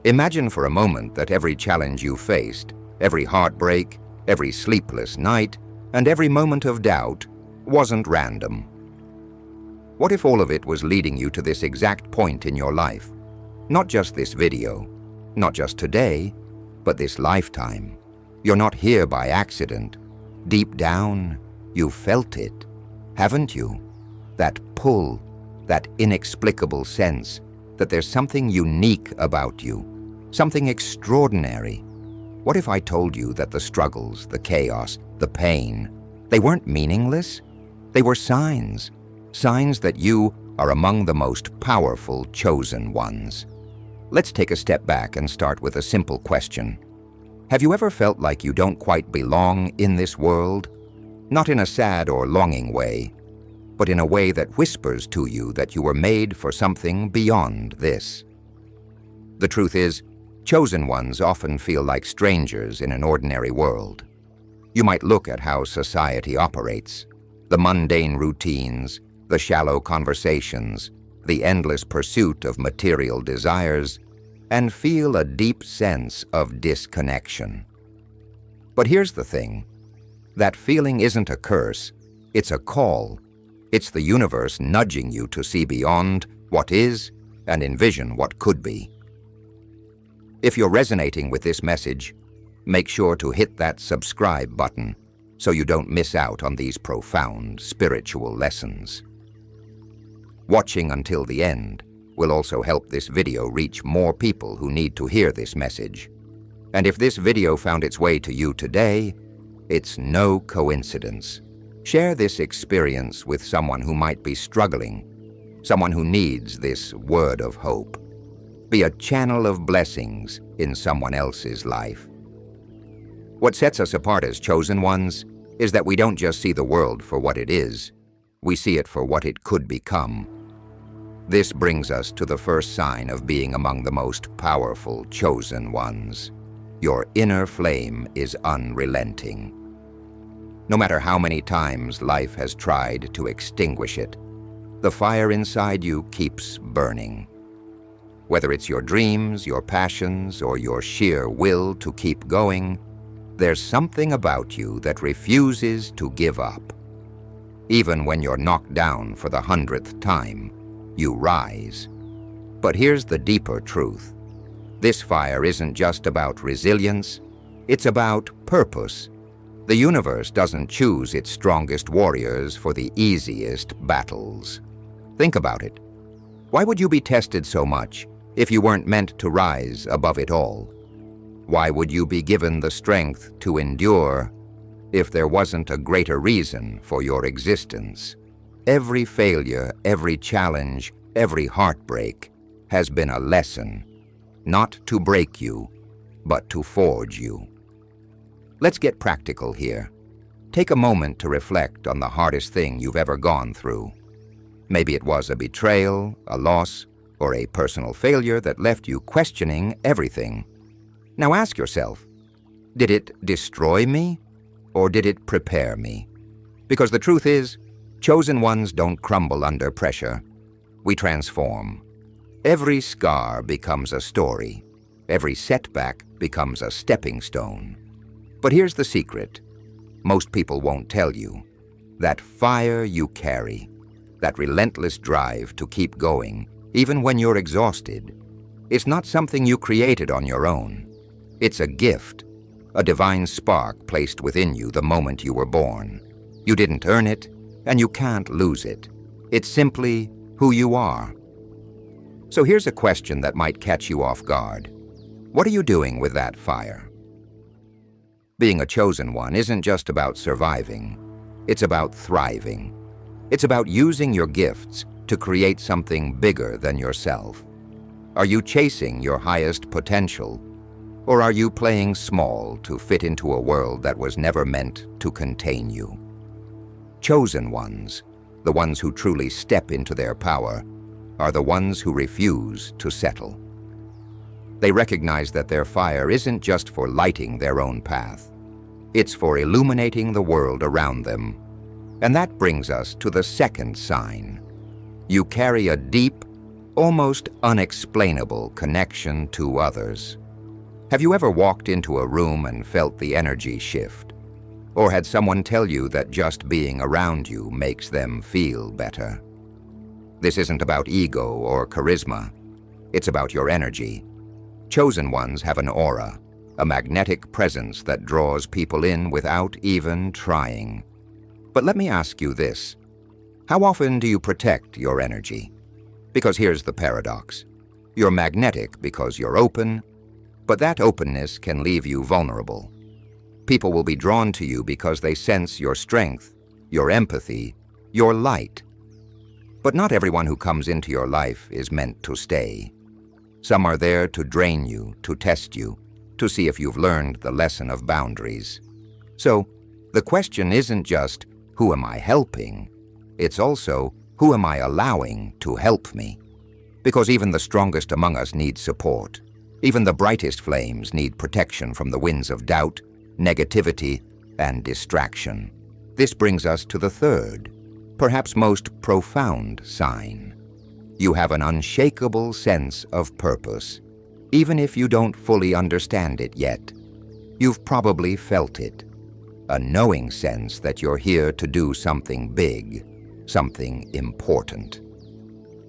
Imagine for a moment that every challenge you faced, every heartbreak, every sleepless night, and every moment of doubt wasn't random. What if all of it was leading you to this exact point in your life? Not just this video, not just today, but this lifetime. You're not here by accident. Deep down, you felt it, haven't you? That pull, that inexplicable sense that there's something unique about you, something extraordinary. What if I told you that the struggles, the chaos, the pain, they weren't meaningless? They were signs that you are among the most powerful chosen ones. Let's take a step back and start with a simple question. Have you ever felt like you don't quite belong in this world? Not in a sad or longing way, but in a way that whispers to you that you were made for something beyond this. The truth is, chosen ones often feel like strangers in an ordinary world. You might look at how society operates, the mundane routines, the shallow conversations, the endless pursuit of material desires, and feel a deep sense of disconnection. But here's the thing. That feeling isn't a curse, it's a call. It's the universe nudging you to see beyond what is and envision what could be. If you're resonating with this message, make sure to hit that subscribe button so you don't miss out on these profound spiritual lessons. Watching until the end will also help this video reach more people who need to hear this message. And if this video found its way to you today, it's no coincidence. Share this experience with someone who might be struggling, someone who needs this word of hope. Be a channel of blessings in someone else's life. What sets us apart as chosen ones is that we don't just see the world for what it is, we see it for what it could become. This brings us to the first sign of being among the most powerful chosen ones. Your inner flame is unrelenting. No matter how many times life has tried to extinguish it, the fire inside you keeps burning. Whether it's your dreams, your passions, or your sheer will to keep going, there's something about you that refuses to give up. Even when you're knocked down for the 100th time, you rise. But here's the deeper truth. This fire isn't just about resilience, it's about purpose. The universe doesn't choose its strongest warriors for the easiest battles. Think about it. Why would you be tested so much if you weren't meant to rise above it all? Why would you be given the strength to endure if there wasn't a greater reason for your existence? Every failure, every challenge, every heartbreak has been a lesson, not to break you, but to forge you. Let's get practical here. Take a moment to reflect on the hardest thing you've ever gone through. Maybe it was a betrayal, a loss, or a personal failure that left you questioning everything. Now ask yourself, did it destroy me, or did it prepare me? Because the truth is, chosen ones don't crumble under pressure. We transform. Every scar becomes a story. Every setback becomes a stepping stone. But here's the secret. Most people won't tell you. That fire you carry, that relentless drive to keep going, even when you're exhausted, it's not something you created on your own. It's a gift, a divine spark placed within you the moment you were born. You didn't earn it, and you can't lose it. It's simply who you are. So here's a question that might catch you off guard. What are you doing with that fire? Being a chosen one isn't just about surviving. It's about thriving. It's about using your gifts to create something bigger than yourself. Are you chasing your highest potential? Or are you playing small to fit into a world that was never meant to contain you? Chosen ones, the ones who truly step into their power, are the ones who refuse to settle. They recognize that their fire isn't just for lighting their own path. It's for illuminating the world around them. And that brings us to the second sign. You carry a deep, almost unexplainable connection to others. Have you ever walked into a room and felt the energy shift? Or had someone tell you that just being around you makes them feel better? This isn't about ego or charisma. It's about your energy. Chosen ones have an aura, a magnetic presence that draws people in without even trying. But let me ask you this. How often do you protect your energy? Because here's the paradox. You're magnetic because you're open, but that openness can leave you vulnerable. People will be drawn to you because they sense your strength, your empathy, your light. But not everyone who comes into your life is meant to stay. Some are there to drain you, to test you, to see if you've learned the lesson of boundaries. So, the question isn't just, who am I helping? It's also, who am I allowing to help me? Because even the strongest among us need support. Even the brightest flames need protection from the winds of doubt, negativity, and distraction. This brings us to the third, perhaps most profound sign. You have an unshakable sense of purpose. Even if you don't fully understand it yet, you've probably felt it. A knowing sense that you're here to do something big, something important.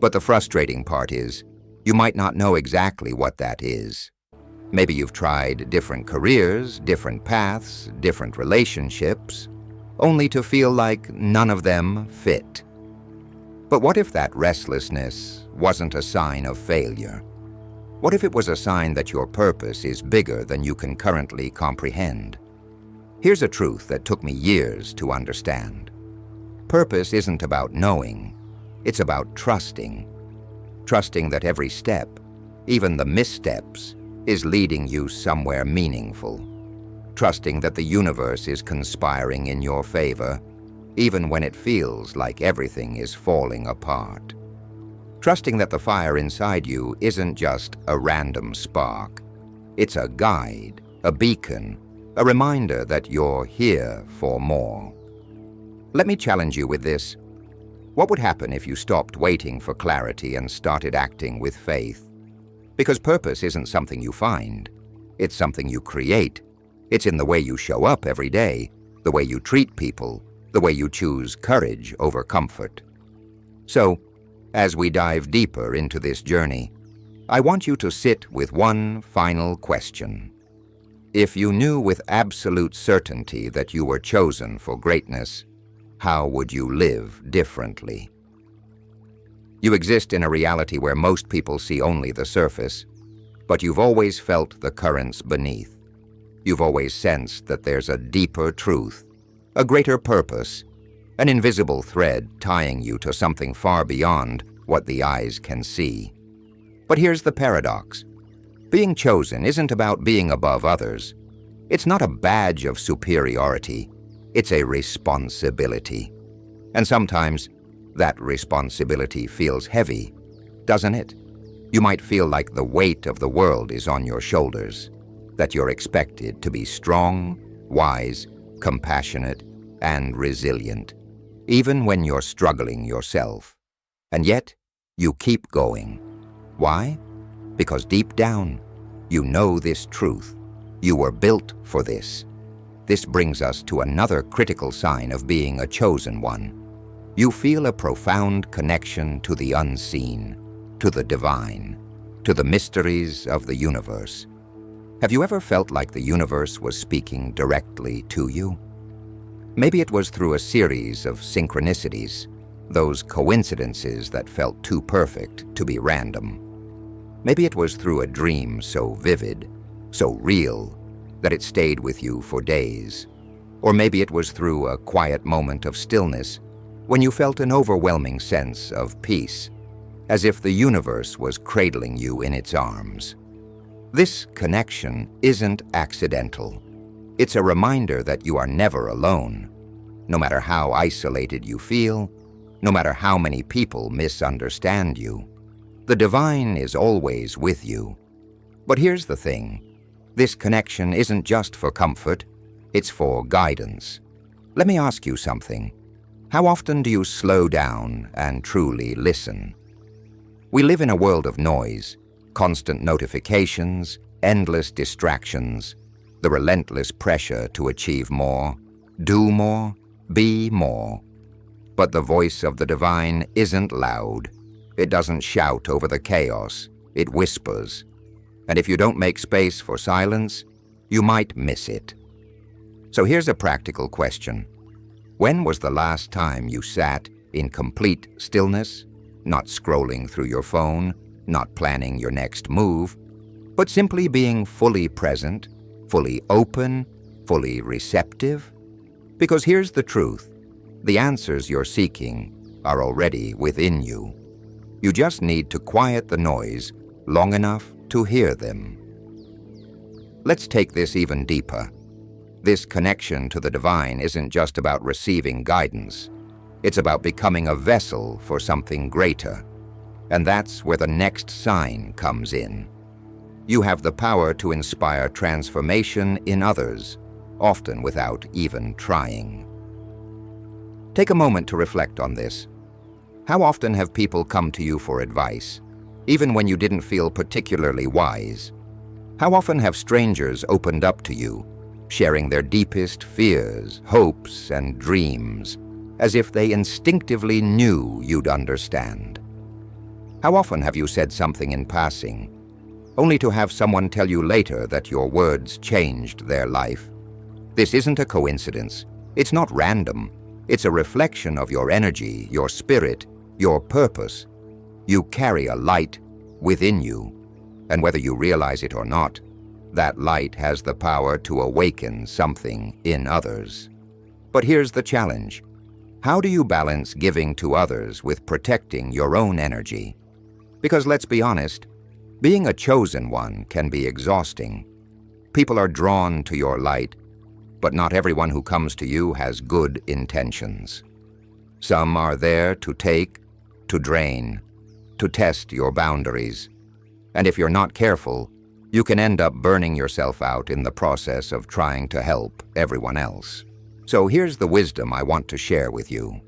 But the frustrating part is, you might not know exactly what that is. Maybe you've tried different careers, different paths, different relationships, only to feel like none of them fit. But what if that restlessness wasn't a sign of failure? What if it was a sign that your purpose is bigger than you can currently comprehend? Here's a truth that took me years to understand. Purpose isn't about knowing, it's about trusting. Trusting that every step, even the missteps, is leading you somewhere meaningful. Trusting that the universe is conspiring in your favor, even when it feels like everything is falling apart. Trusting that the fire inside you isn't just a random spark. It's a guide, a beacon, a reminder that you're here for more. Let me challenge you with this. What would happen if you stopped waiting for clarity and started acting with faith? Because purpose isn't something you find. It's something you create. It's in the way you show up every day, the way you treat people, the way you choose courage over comfort. So, as we dive deeper into this journey, I want you to sit with one final question. If you knew with absolute certainty that you were chosen for greatness, how would you live differently? You exist in a reality where most people see only the surface, but you've always felt the currents beneath. You've always sensed that there's a deeper truth, a greater purpose, an invisible thread tying you to something far beyond what the eyes can see. But here's the paradox. Being chosen isn't about being above others. It's not a badge of superiority. It's a responsibility. And sometimes that responsibility feels heavy, doesn't it? You might feel like the weight of the world is on your shoulders, that you're expected to be strong, wise, compassionate, and resilient, even when you're struggling yourself. And yet, you keep going. Why? Because deep down, you know this truth. You were built for this. This brings us to another critical sign of being a chosen one. You feel a profound connection to the unseen, to the divine, to the mysteries of the universe. Have you ever felt like the universe was speaking directly to you? Maybe it was through a series of synchronicities, those coincidences that felt too perfect to be random. Maybe it was through a dream so vivid, so real, that it stayed with you for days. Or maybe it was through a quiet moment of stillness when you felt an overwhelming sense of peace, as if the universe was cradling you in its arms. This connection isn't accidental. It's a reminder that you are never alone. No matter how isolated you feel, no matter how many people misunderstand you, the divine is always with you. But here's the thing. This connection isn't just for comfort, it's for guidance. Let me ask you something. How often do you slow down and truly listen? We live in a world of noise, constant notifications, endless distractions, the relentless pressure to achieve more, do more, be more. But the voice of the divine isn't loud. It doesn't shout over the chaos. It whispers. And if you don't make space for silence, you might miss it. So here's a practical question. When was the last time you sat in complete stillness, not scrolling through your phone, not planning your next move, but simply being fully present, fully open, fully receptive? Because here's the truth. The answers you're seeking are already within you. You just need to quiet the noise long enough to hear them. Let's take this even deeper. This connection to the divine isn't just about receiving guidance. It's about becoming a vessel for something greater. And that's where the next sign comes in. You have the power to inspire transformation in others, often without even trying. Take a moment to reflect on this. How often have people come to you for advice, even when you didn't feel particularly wise? How often have strangers opened up to you, sharing their deepest fears, hopes, and dreams, as if they instinctively knew you'd understand? How often have you said something in passing, only to have someone tell you later that your words changed their life? This isn't a coincidence. It's not random. It's a reflection of your energy, your spirit, your purpose. You carry a light within you, and whether you realize it or not, that light has the power to awaken something in others. But here's the challenge. How do you balance giving to others with protecting your own energy? Because let's be honest, being a chosen one can be exhausting. People are drawn to your light, but not everyone who comes to you has good intentions. Some are there to take, to drain, to test your boundaries. And if you're not careful, you can end up burning yourself out in the process of trying to help everyone else. So here's the wisdom I want to share with you.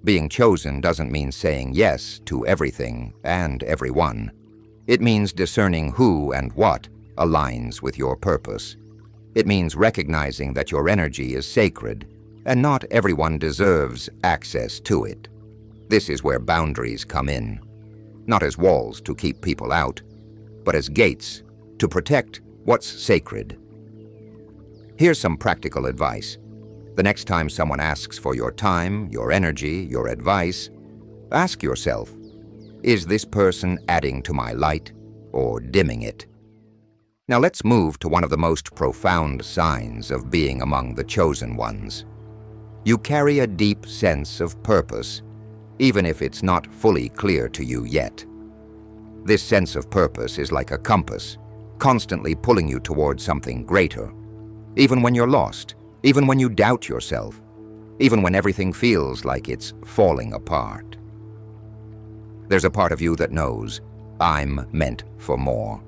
Being chosen doesn't mean saying yes to everything and everyone. It means discerning who and what aligns with your purpose. It means recognizing that your energy is sacred, and not everyone deserves access to it. This is where boundaries come in, not as walls to keep people out, but as gates to protect what's sacred. Here's some practical advice. The next time someone asks for your time, your energy, your advice, ask yourself, is this person adding to my light or dimming it? Now let's move to one of the most profound signs of being among the chosen ones. You carry a deep sense of purpose, even if it's not fully clear to you yet. This sense of purpose is like a compass, constantly pulling you towards something greater. Even when you're lost, even when you doubt yourself, even when everything feels like it's falling apart. There's a part of you that knows, I'm meant for more.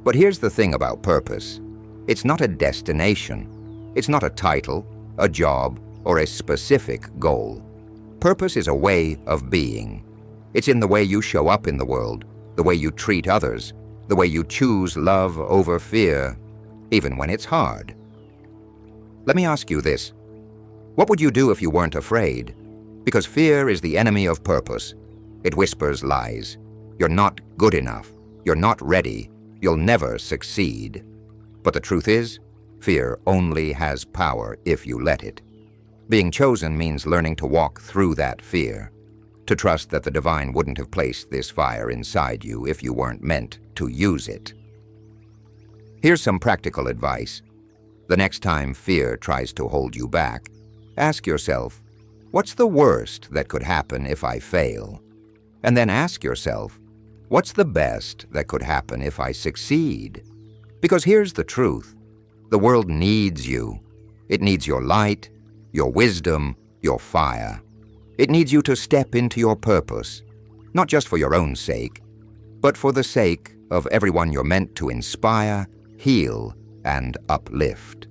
But here's the thing about purpose. It's not a destination. It's not a title, a job, or a specific goal. Purpose is a way of being. It's in the way you show up in the world, the way you treat others, the way you choose love over fear, even when it's hard. Let me ask you this. What would you do if you weren't afraid? Because fear is the enemy of purpose. It whispers lies. You're not good enough. You're not ready. You'll never succeed. But the truth is, fear only has power if you let it. Being chosen means learning to walk through that fear, to trust that the divine wouldn't have placed this fire inside you if you weren't meant to use it. Here's some practical advice. The next time fear tries to hold you back, ask yourself, what's the worst that could happen if I fail? And then ask yourself, what's the best that could happen if I succeed? Because here's the truth. The world needs you. It needs your light, your wisdom, your fire. It needs you to step into your purpose, not just for your own sake, but for the sake of everyone you're meant to inspire, heal, and uplift.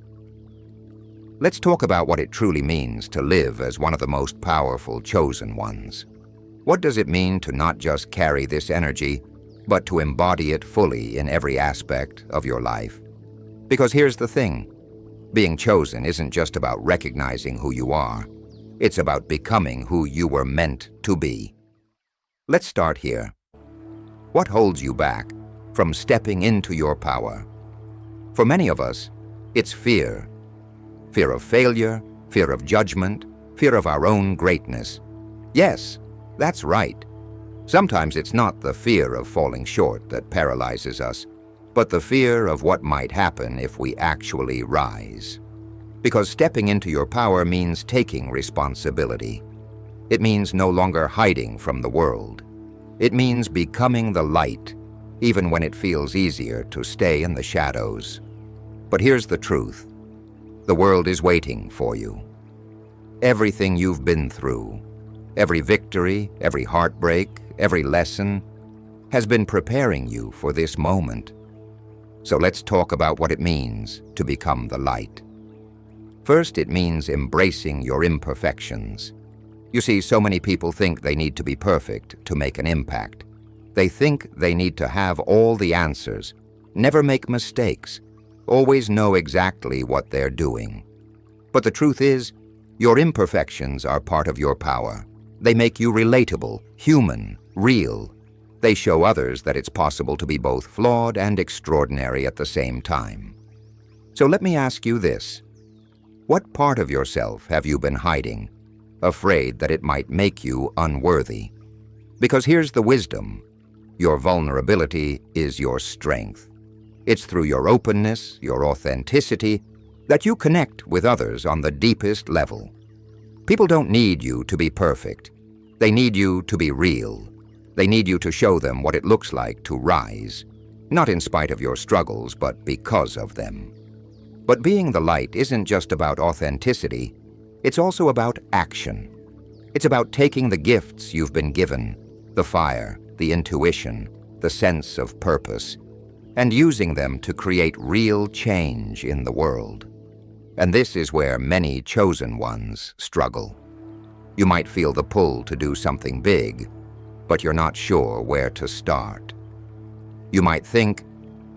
Let's talk about what it truly means to live as one of the most powerful chosen ones. What does it mean to not just carry this energy, but to embody it fully in every aspect of your life? Because here's the thing. Being chosen isn't just about recognizing who you are. It's about becoming who you were meant to be. Let's start here. What holds you back from stepping into your power? For many of us, it's fear. Fear of failure, fear of judgment, fear of our own greatness. Yes, that's right. Sometimes it's not the fear of falling short that paralyzes us, but the fear of what might happen if we actually rise. Because stepping into your power means taking responsibility. It means no longer hiding from the world. It means becoming the light, even when it feels easier to stay in the shadows. But here's the truth. The world is waiting for you. Everything you've been through, every victory, every heartbreak, every lesson, has been preparing you for this moment. So let's talk about what it means to become the light. First, it means embracing your imperfections. You see, so many people think they need to be perfect to make an impact. They think they need to have all the answers, never make mistakes, always know exactly what they're doing. But the truth is, your imperfections are part of your power. They make you relatable, human, real. They show others that it's possible to be both flawed and extraordinary at the same time. So let me ask you this. What part of yourself have you been hiding, afraid that it might make you unworthy? Because here's the wisdom. Your vulnerability is your strength. It's through your openness, your authenticity, that you connect with others on the deepest level. People don't need you to be perfect. They need you to be real. They need you to show them what it looks like to rise, not in spite of your struggles, but because of them. But being the light isn't just about authenticity, it's also about action. It's about taking the gifts you've been given, the fire, the intuition, the sense of purpose, and using them to create real change in the world. And this is where many chosen ones struggle. You might feel the pull to do something big, but you're not sure where to start. You might think,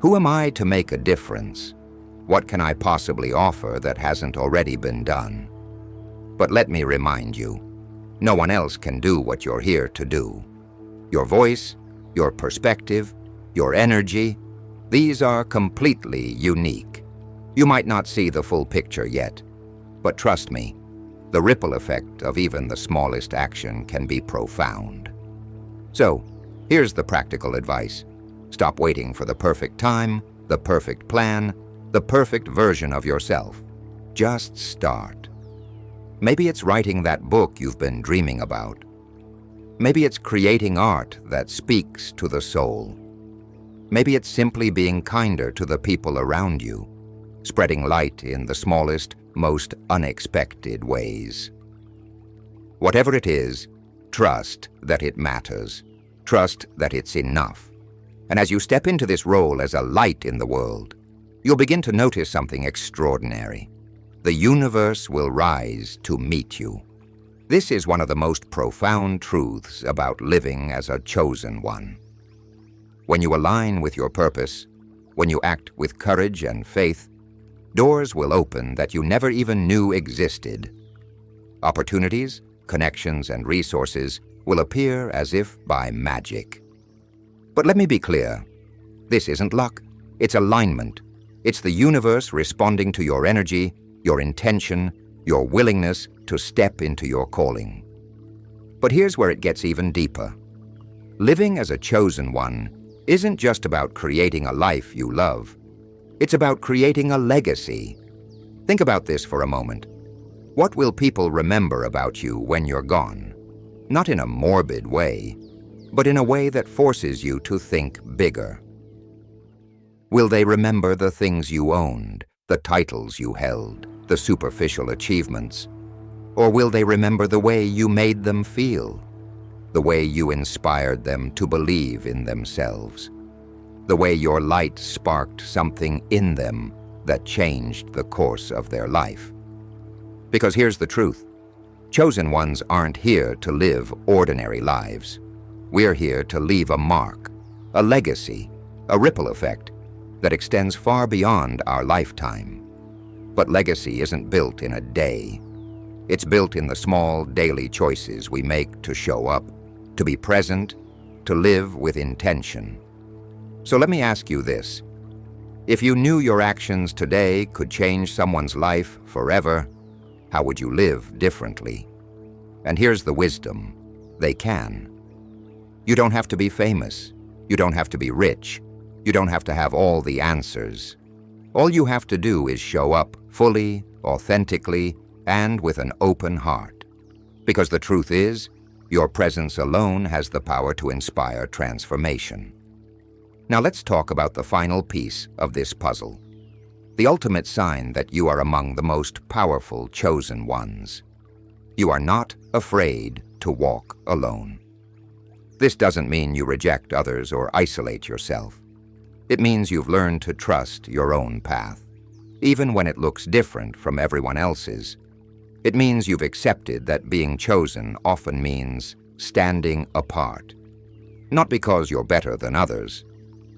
who am I to make a difference? What can I possibly offer that hasn't already been done? But let me remind you, no one else can do what you're here to do. Your voice, your perspective, your energy, these are completely unique. You might not see the full picture yet, but trust me, the ripple effect of even the smallest action can be profound. So, here's the practical advice. Stop waiting for the perfect time, the perfect plan, the perfect version of yourself. Just start. Maybe it's writing that book you've been dreaming about. Maybe it's creating art that speaks to the soul. Maybe it's simply being kinder to the people around you, spreading light in the smallest, most unexpected ways. Whatever it is, trust that it matters. Trust that it's enough. And as you step into this role as a light in the world, you'll begin to notice something extraordinary. The universe will rise to meet you. This is one of the most profound truths about living as a chosen one. When you align with your purpose, when you act with courage and faith, doors will open that you never even knew existed. Opportunities, connections, and resources will appear as if by magic. But let me be clear, this isn't luck, it's alignment. It's the universe responding to your energy, your intention, your willingness to step into your calling. But here's where it gets even deeper. Living as a chosen one isn't just about creating a life you love. It's about creating a legacy. Think about this for a moment. What will people remember about you when you're gone? Not in a morbid way, but in a way that forces you to think bigger. Will they remember the things you owned, the titles you held, the superficial achievements? Or will they remember the way you made them feel? The way you inspired them to believe in themselves? The way your light sparked something in them that changed the course of their life? Because here's the truth. Chosen ones aren't here to live ordinary lives. We're here to leave a mark, a legacy, a ripple effect that extends far beyond our lifetime. But legacy isn't built in a day. It's built in the small daily choices we make to show up, to be present, to live with intention. So let me ask you this. If you knew your actions today could change someone's life forever, how would you live differently? And here's the wisdom. They can. You don't have to be famous. You don't have to be rich. You don't have to have all the answers. All you have to do is show up fully, authentically, and with an open heart. Because the truth is, your presence alone has the power to inspire transformation. Now let's talk about the final piece of this puzzle. The ultimate sign that you are among the most powerful chosen ones. You are not afraid to walk alone. This doesn't mean you reject others or isolate yourself. It means you've learned to trust your own path, even when it looks different from everyone else's. It means you've accepted that being chosen often means standing apart. Not because you're better than others,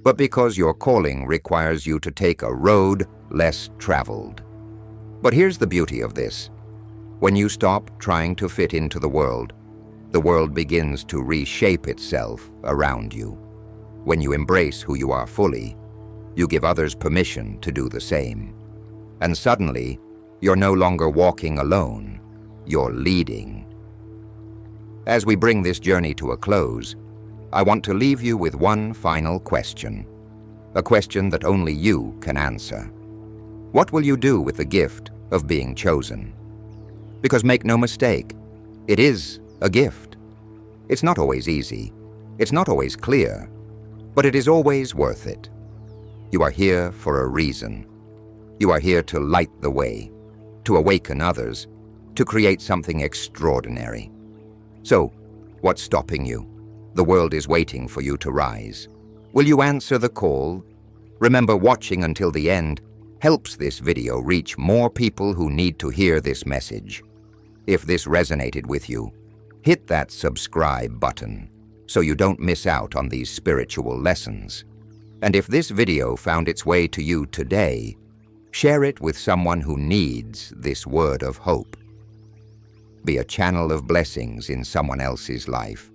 but because your calling requires you to take a road less traveled. But here's the beauty of this. When you stop trying to fit into the world begins to reshape itself around you. When you embrace who you are fully, you give others permission to do the same. And suddenly, you're no longer walking alone, you're leading. As we bring this journey to a close, I want to leave you with one final question. A question that only you can answer. What will you do with the gift of being chosen? Because make no mistake, it is a gift. It's not always easy. It's not always clear. But it is always worth it. You are here for a reason. You are here to light the way, to awaken others, to create something extraordinary. So, what's stopping you? The world is waiting for you to rise. Will you answer the call? Remember, watching until the end helps this video reach more people who need to hear this message. If this resonated with you, hit that subscribe button so you don't miss out on these spiritual lessons. And if this video found its way to you today, share it with someone who needs this word of hope. Be a channel of blessings in someone else's life.